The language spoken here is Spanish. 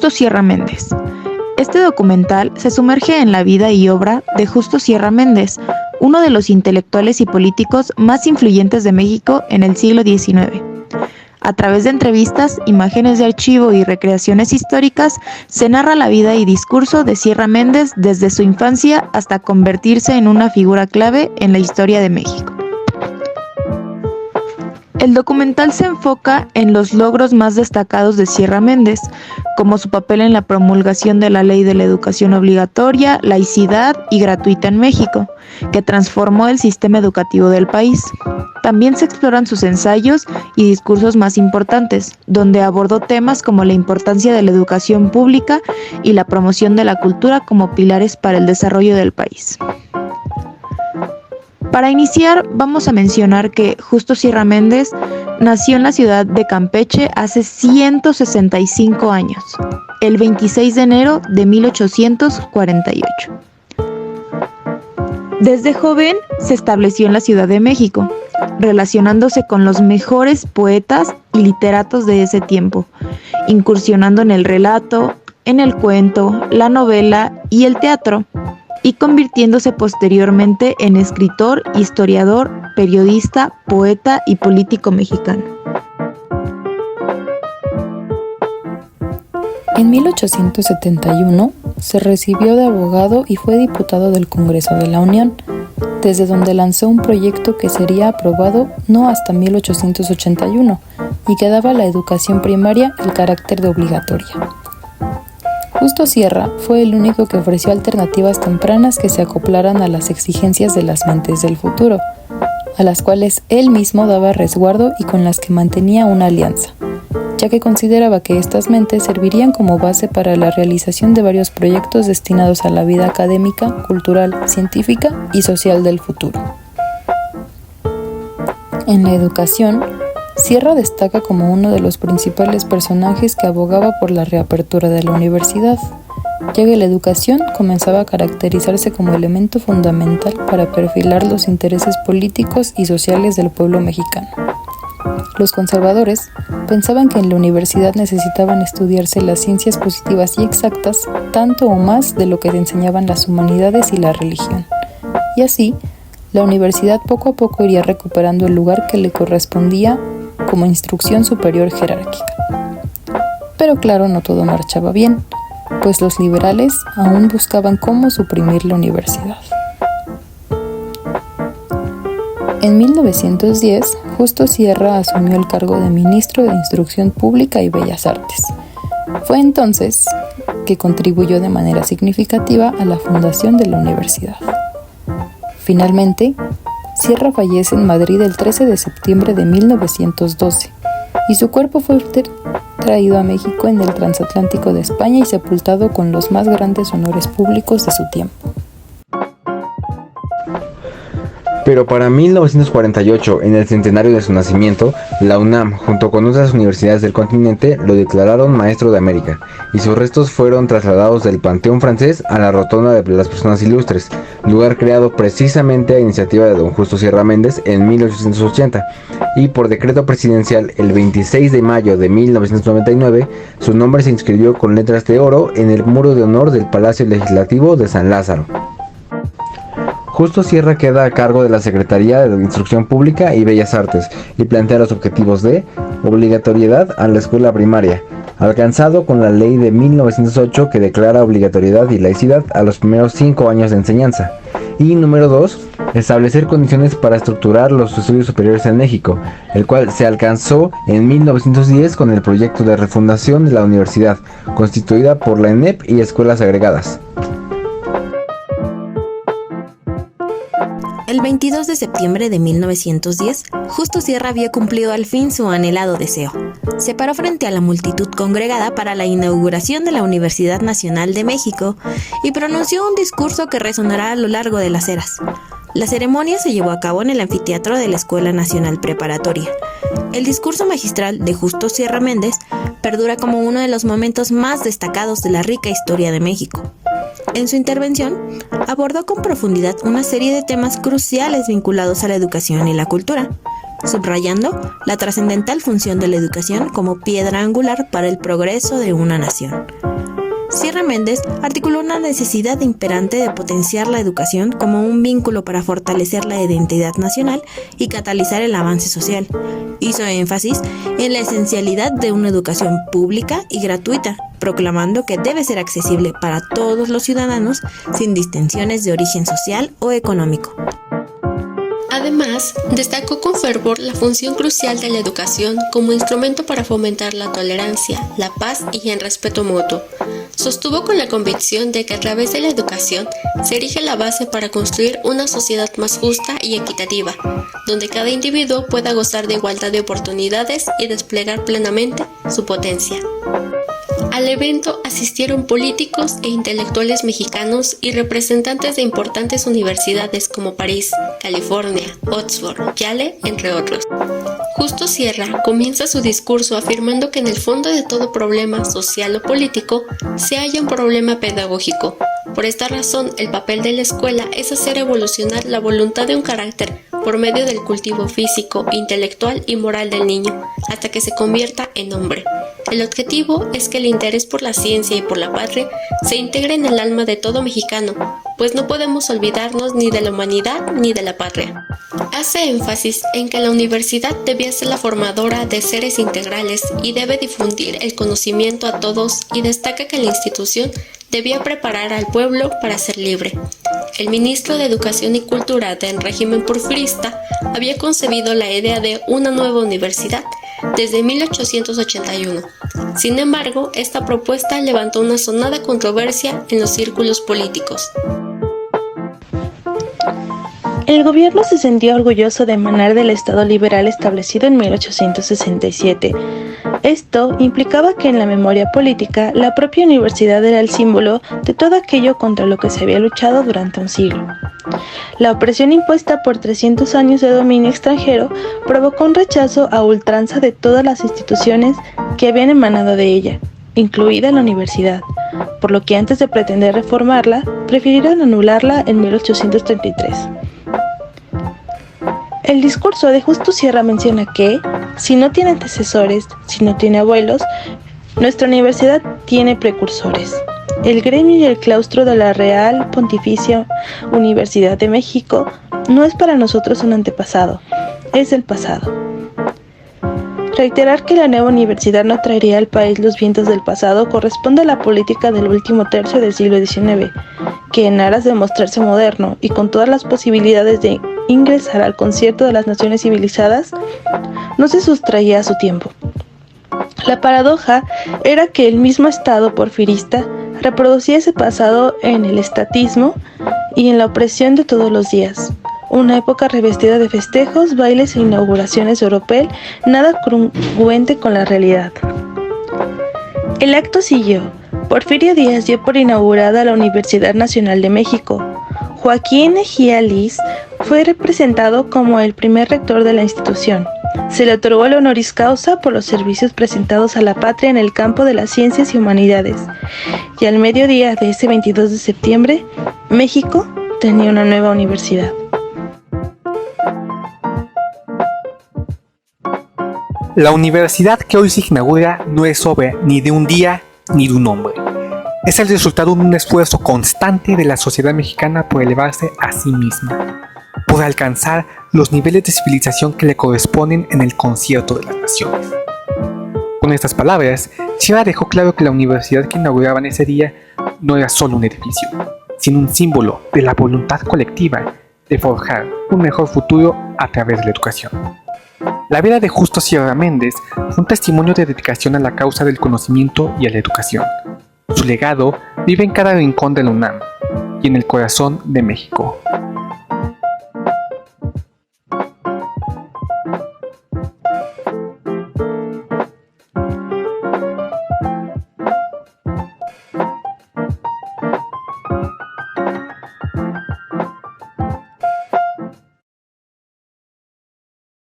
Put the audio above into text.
Justo Sierra Méndez. Este documental se sumerge en la vida y obra de Justo Sierra Méndez, uno de los intelectuales y políticos más influyentes de México en el siglo XIX. A través de entrevistas, imágenes de archivo y recreaciones históricas, se narra la vida y discurso de Sierra Méndez desde su infancia hasta convertirse en una figura clave en la historia de México. El documental se enfoca en los logros más destacados de Sierra Méndez, como su papel en la promulgación de la Ley de la Educación Obligatoria, Laicidad y Gratuita en México, que transformó el sistema educativo del país. También se exploran sus ensayos y discursos más importantes, donde abordó temas como la importancia de la educación pública y la promoción de la cultura como pilares para el desarrollo del país. Para iniciar, vamos a mencionar que Justo Sierra Méndez nació en la ciudad de Campeche hace 165 años, el 26 de enero de 1848. Desde joven se estableció en la Ciudad de México, relacionándose con los mejores poetas y literatos de ese tiempo, incursionando en el relato, en el cuento, la novela y el teatro, y convirtiéndose posteriormente en escritor, historiador, periodista, poeta y político mexicano. En 1871 se recibió de abogado y fue diputado del Congreso de la Unión, desde donde lanzó un proyecto que sería aprobado no hasta 1881 y que daba a la educación primaria el carácter de obligatoria. Justo Sierra fue el único que ofreció alternativas tempranas que se acoplaran a las exigencias de las mentes del futuro, a las cuales él mismo daba resguardo y con las que mantenía una alianza, ya que consideraba que estas mentes servirían como base para la realización de varios proyectos destinados a la vida académica, cultural, científica y social del futuro. En la educación, Sierra destaca como uno de los principales personajes que abogaba por la reapertura de la universidad, ya que la educación comenzaba a caracterizarse como elemento fundamental para perfilar los intereses políticos y sociales del pueblo mexicano. Los conservadores pensaban que en la universidad necesitaban estudiarse las ciencias positivas y exactas tanto o más de lo que enseñaban las humanidades y la religión, y así la universidad poco a poco iría recuperando el lugar que le correspondía como instrucción superior jerárquica. Pero claro, no todo marchaba bien, pues los liberales aún buscaban cómo suprimir la universidad. En 1910, Justo Sierra asumió el cargo de ministro de Instrucción Pública y Bellas Artes. Fue entonces que contribuyó de manera significativa a la fundación de la universidad. Finalmente, Sierra fallece en Madrid el 13 de septiembre de 1912 y su cuerpo fue traído a México en el transatlántico de España y sepultado con los más grandes honores públicos de su tiempo. Pero para 1948, en el centenario de su nacimiento, la UNAM, junto con otras universidades del continente, lo declararon Maestro de América, y sus restos fueron trasladados del Panteón Francés a la Rotonda de las Personas Ilustres, lugar creado precisamente a iniciativa de don Justo Sierra Méndez en 1880, y por decreto presidencial el 26 de mayo de 1999, su nombre se inscribió con letras de oro en el muro de honor del Palacio Legislativo de San Lázaro. Justo Sierra queda a cargo de la Secretaría de Instrucción Pública y Bellas Artes y plantea los objetivos de obligatoriedad a la escuela primaria, alcanzado con la ley de 1908 que declara obligatoriedad y laicidad a los primeros 5 años de enseñanza. Y número 2, establecer condiciones para estructurar los estudios superiores en México, el cual se alcanzó en 1910 con el proyecto de refundación de la universidad, constituida por la ENEP y escuelas agregadas. El 22 de septiembre de 1910, Justo Sierra había cumplido al fin su anhelado deseo. Se paró frente a la multitud congregada para la inauguración de la Universidad Nacional de México y pronunció un discurso que resonará a lo largo de las eras. La ceremonia se llevó a cabo en el anfiteatro de la Escuela Nacional Preparatoria. El discurso magistral de Justo Sierra Méndez perdura como uno de los momentos más destacados de la rica historia de México. En su intervención, abordó con profundidad una serie de temas cruciales vinculados a la educación y la cultura, subrayando la trascendental función de la educación como piedra angular para el progreso de una nación. Sierra Méndez articuló una necesidad imperante de potenciar la educación como un vínculo para fortalecer la identidad nacional y catalizar el avance social. Hizo énfasis en la esencialidad de una educación pública y gratuita, proclamando que debe ser accesible para todos los ciudadanos sin distinciones de origen social o económico. Además, destacó con fervor la función crucial de la educación como instrumento para fomentar la tolerancia, la paz y el respeto mutuo. Sostuvo con la convicción de que a través de la educación se erige la base para construir una sociedad más justa y equitativa, donde cada individuo pueda gozar de igualdad de oportunidades y desplegar plenamente su potencia. Al evento asistieron políticos e intelectuales mexicanos y representantes de importantes universidades como París, California, Oxford, Yale, entre otros. Justo Sierra comienza su discurso afirmando que en el fondo de todo problema social o político se halla un problema pedagógico. Por esta razón, el papel de la escuela es hacer evolucionar la voluntad de un carácter por medio del cultivo físico, intelectual y moral del niño, hasta que se convierta en hombre. El objetivo es que el interés por la ciencia y por la patria se integre en el alma de todo mexicano, pues no podemos olvidarnos ni de la humanidad ni de la patria. Hace énfasis en que la universidad debía ser la formadora de seres integrales y debe difundir el conocimiento a todos, y destaca que la institución debía preparar al pueblo para ser libre. El ministro de Educación y Cultura del régimen porfirista había concebido la idea de una nueva universidad desde 1881. Sin embargo, esta propuesta levantó una sonada controversia en los círculos políticos. El gobierno se sentía orgulloso de emanar del Estado liberal establecido en 1867. Esto implicaba que en la memoria política, la propia universidad era el símbolo de todo aquello contra lo que se había luchado durante un siglo. La opresión impuesta por 300 años de dominio extranjero provocó un rechazo a ultranza de todas las instituciones que habían emanado de ella, incluida la universidad, por lo que antes de pretender reformarla, prefirieron anularla en 1833. El discurso de Justo Sierra menciona que, si no tiene antecesores, si no tiene abuelos, nuestra universidad tiene precursores. El gremio y el claustro de la Real Pontificia Universidad de México no es para nosotros un antepasado, es el pasado. Reiterar que la nueva universidad no traería al país los vientos del pasado corresponde a la política del último tercio del siglo XIX, que en aras de mostrarse moderno y con todas las posibilidades de ingresar al concierto de las naciones civilizadas, no se sustraía a su tiempo. La paradoja era que el mismo Estado porfirista reproducía ese pasado en el estatismo y en la opresión de todos los días. Una época revestida de festejos, bailes e inauguraciones de Oropel, nada congruente con la realidad. El acto siguió. Porfirio Díaz dio por inaugurada la Universidad Nacional de México. Joaquín Ejía Liz fue representado como el primer rector de la institución. Se le otorgó el honoris causa por los servicios presentados a la patria en el campo de las ciencias y humanidades. Y al mediodía de ese 22 de septiembre, México tenía una nueva universidad. La universidad que hoy se inaugura no es obra ni de un día ni de un hombre. Es el resultado de un esfuerzo constante de la sociedad mexicana por elevarse a sí misma, por alcanzar los niveles de civilización que le corresponden en el concierto de las naciones. Con estas palabras, Sierra dejó claro que la universidad que inauguraban ese día no era solo un edificio, sino un símbolo de la voluntad colectiva de forjar un mejor futuro a través de la educación. La vida de Justo Sierra Méndez fue un testimonio de dedicación a la causa del conocimiento y a la educación. Su legado vive en cada rincón de la UNAM y en el corazón de México.